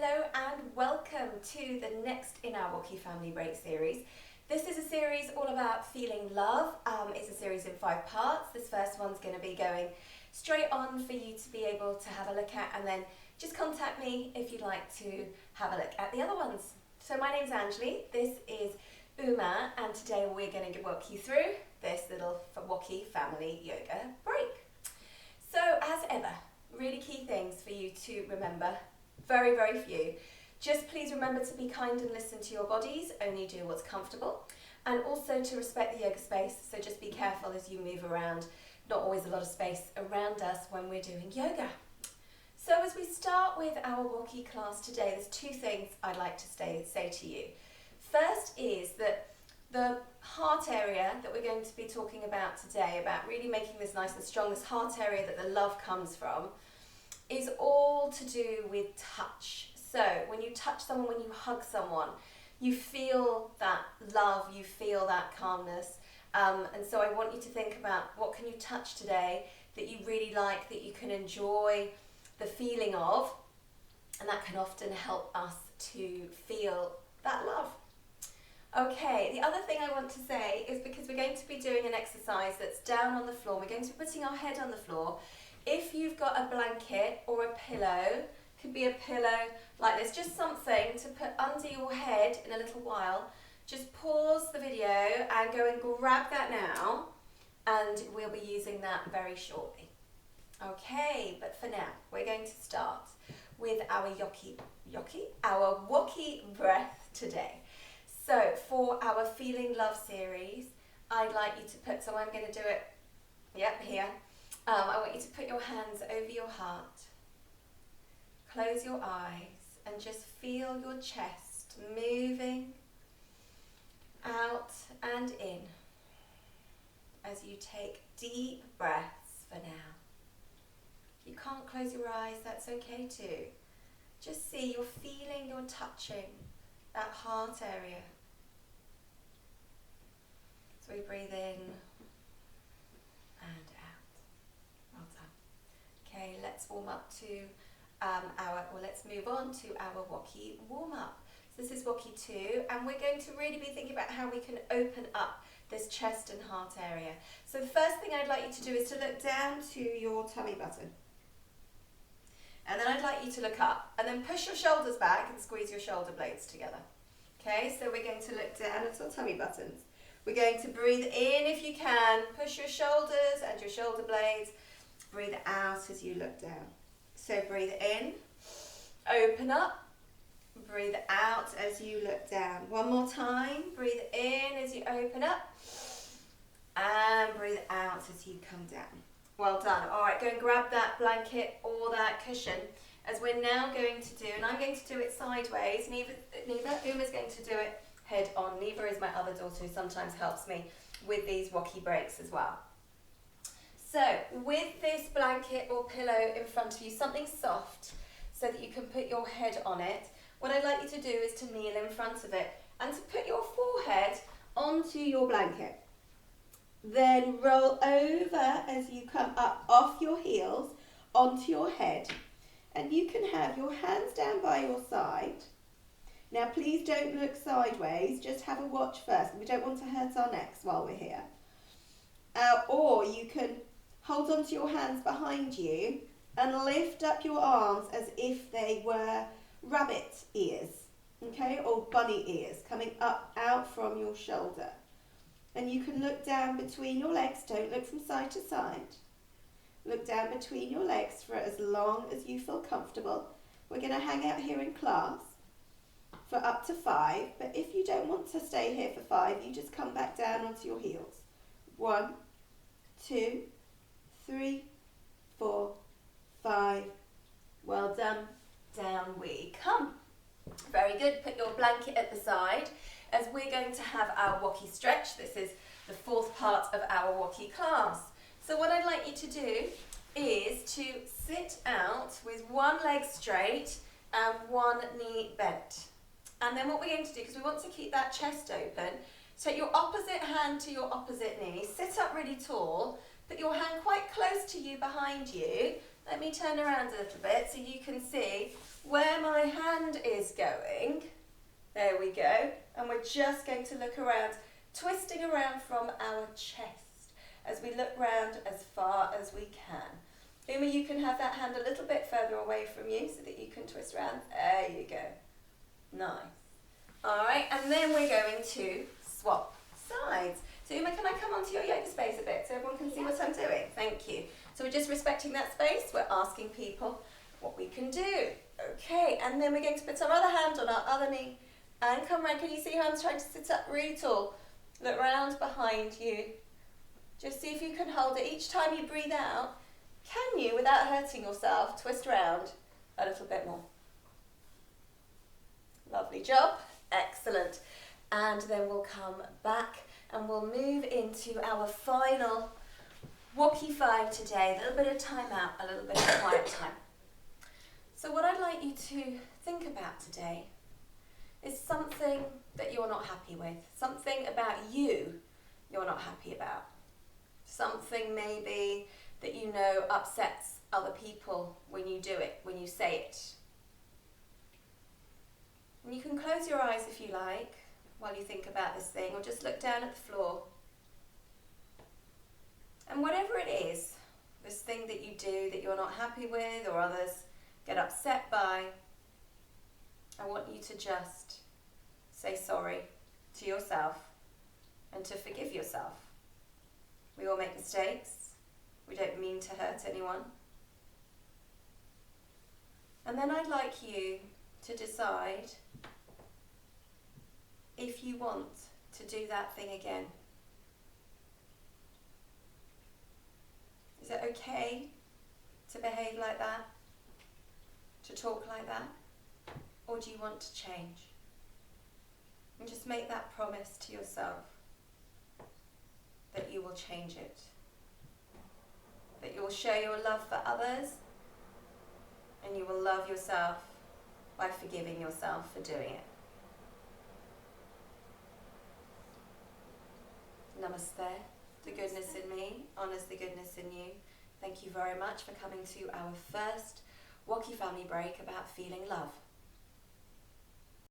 Hello and welcome to the next in our WOCY Family Break series. This is a series all about feeling love. It's a series in 5 parts. This first one's going to be going straight on for you to be able to have a look at, and then just contact me if you'd like to have a look at the other ones. So my name's Anjali, this is Uma, and today we're going to walk you through this little WOCY Family Yoga Break. So as ever, really key things for you to remember. Very, very few. Just please remember to be kind and listen to your bodies, only do what's comfortable, and also to respect the yoga space, so just be careful as you move around. Not always a lot of space around us when we're doing yoga. So as we start with our WOCY class today, there's 2 things I'd like to say to you. First is that the heart area that we're going to be talking about today, about really making this nice and strong, this heart area that the love comes from, is all to do with touch. So when you touch someone, when you hug someone, you feel that love, you feel that calmness. And so I want you to think about what can you touch today that you really like, that you can enjoy the feeling of, and that can often help us to feel that love. Okay, the other thing I want to say is, because we're going to be doing an exercise that's down on the floor, we're going to be putting our head on the floor. If you've got a blanket or a pillow, could be a pillow like this, just something to put under your head in a little while, just pause the video and go and grab that now, and we'll be using that very shortly. Okay, but for now, we're going to start with our our WOCY breath today. So for our Feeling Love series, I'd like you to put, so I'm going to do it, here. I want you to put your hands over your heart, close your eyes, and just feel your chest moving out and in as you take deep breaths for now. If you can't close your eyes, that's okay too. Just see you're feeling, you're touching that heart area. So we breathe in and out. Well done. Okay, let's warm up to let's move on to our WOCY warm up. So this is WOCY 2, and we're going to really be thinking about how we can open up this chest and heart area. So the first thing I'd like you to do is to look down to your tummy button. And then I'd like you to look up, and then push your shoulders back and squeeze your shoulder blades together. Okay, so we're going to look down at our tummy buttons. We're going to breathe in if you can, push your shoulders and your shoulder blades. Breathe out as you look down. So breathe in, open up, breathe out as you look down. One more time, breathe in as you open up, and breathe out as you come down. Well done. All right, go and grab that blanket or that cushion, as we're now going to do, and I'm going to do it sideways. Neva, Uma's going to do it head on. Neva is my other daughter who sometimes helps me with these WOCY breaks as well. So with this blanket or pillow in front of you, something soft so that you can put your head on it, what I'd like you to do is to kneel in front of it and to put your forehead onto your blanket. Then roll over as you come up off your heels onto your head, and you can have your hands down by your side. Now please don't look sideways, just have a watch first. We don't want to hurt our necks while we're here. Or you can hold onto your hands behind you and lift up your arms as if they were rabbit ears, okay, or bunny ears coming up out from your shoulder. And you can look down between your legs, don't look from side to side. Look down between your legs for as long as you feel comfortable. We're going to hang out here in class for up to 5, but if you don't want to stay here for 5, you just come back down onto your heels. 1, 2, 3, 4, 5. Well done. Down we come. Very good. Put your blanket at the side as we're going to have our WOCY stretch. This is the 4th part of our WOCY class. So what I'd like you to do is to sit out with one leg straight and one knee bent. And then what we're going to do, because we want to keep that chest open, take your opposite hand to your opposite knee, sit up really tall, put your hand quite close to you behind you. Let me turn around a little bit so you can see where my hand is going. There we go. And we're just going to look around, twisting around from our chest as we look round as far as we can. Uma, you can have that hand a little bit further away from you so that you can twist around. There you go. Nice. All right, and then we're going to swap sides. So Uma, can I come onto your yoga space a bit so everyone can see what I'm doing? Thank you. So we're just respecting that space. We're asking people what we can do. Okay, and then we're going to put our other hand on our other knee and come round. Can you see how I'm trying to sit up really tall? Look round behind you. Just see if you can hold it. Each time you breathe out, can you, without hurting yourself, twist round a little bit more? Lovely job. Excellent. And then we'll come back and we'll move into our final WOCY 5 today. A little bit of time out, a little bit of quiet time. So what I'd like you to think about today is something that you're not happy with. Something about you you're not happy about. Something maybe that you know upsets other people when you do it, when you say it. And you can close your eyes if you like while you think about this thing, or just look down at the floor. And whatever it is, this thing that you do that you're not happy with or others get upset by, I want you to just say sorry to yourself and to forgive yourself. We all make mistakes. We don't mean to hurt anyone. And then I'd like you to decide if you want to do that thing again. Is it okay to behave like that? To talk like that? Or do you want to change? And just make that promise to yourself that you will change it. That you will show your love for others and you will love yourself by forgiving yourself for doing it. Namaste. The goodness in me honours the goodness in you. Thank you very much for coming to our first WOCY family break about feeling love.